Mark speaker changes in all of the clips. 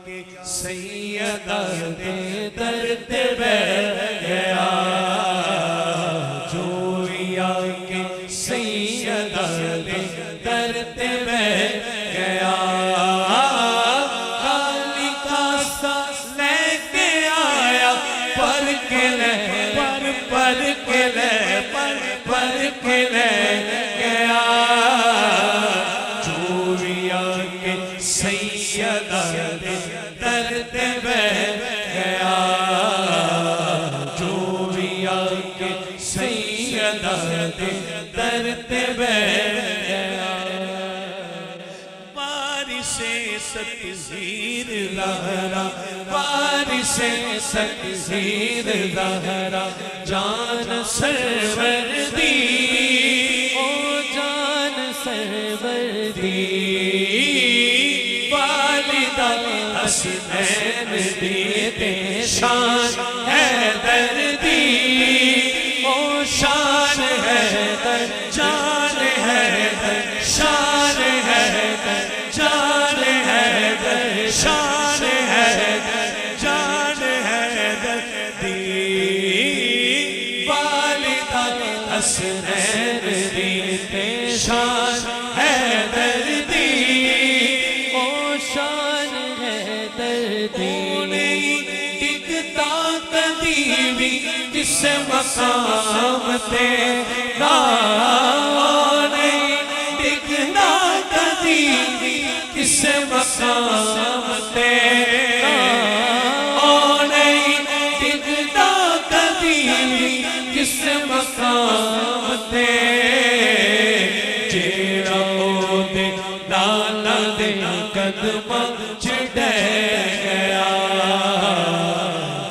Speaker 1: के सैयदा दे दर्द बैठ गया, जोया के सैयदा दे दर्द बैठ गया। खाली कासा लेके आया पर के ले पर के ले पर के ले गया, जोया के सैयदा दे दर्द बैठ गया, जोया के सैयदा दे दर्द बैठ गया। बारिशे सतज़ीर लहरा, बारिशे सतज़ीर लहरा, जान सरवर दी ओ जान सरवर दी, वालिदा हसनैन दी दे शान हैदर दी ओ शान हैदर, जान हैदर, शान हैदर, जान हैदर, शान हैदर, जान हैदर दी, वालिदा हसनैन दी दे शान हैदर दी ओ शान हैदर दी। टिकता कदी भी जिस मकाम तेरा नहीं, टिकना कदी भी जिस मकाम तेरा नहीं, टिकना कदी भी जिस मकाम तेरा दे लाला दे कदम चढ़ गया,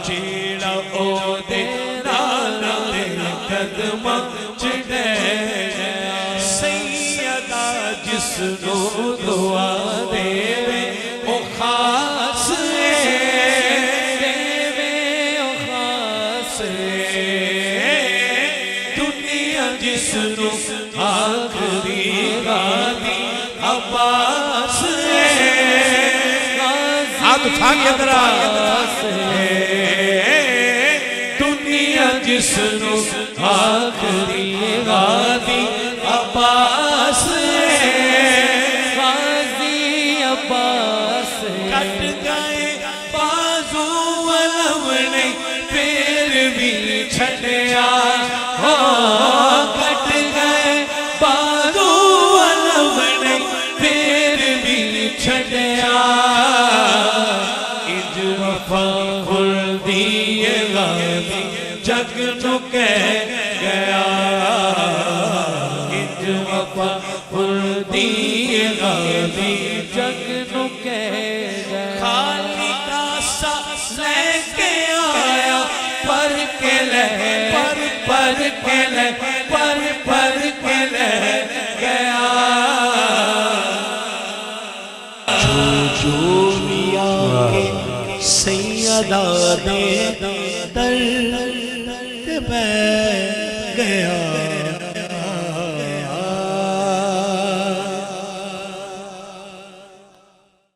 Speaker 1: जेड़ा ओ दे लाला दे कदम चढ़ गया। सैयदा जिसनू दुआ देवे ओ खास देवे ओ खास, दुनिया जिसनू आखरी गादी अब्बास हाथ उठा के दरा, दुनिया जिसनू आखरी गादी अब्बास, गाजी अब्बास कट गए बाजू अलवने फिर भी छड़िया हो, कट गए बाजू अलवने फिर भी छड़िया, इज वफा खुल्दी गादी जग नू कह गया, इज वफा खुल्दी गादी जग नू कह गया। खाली कासा लेके आया पर के ले पर के ले पर के ले गया, जोया के सैयदा दे दर्द बैठ गया।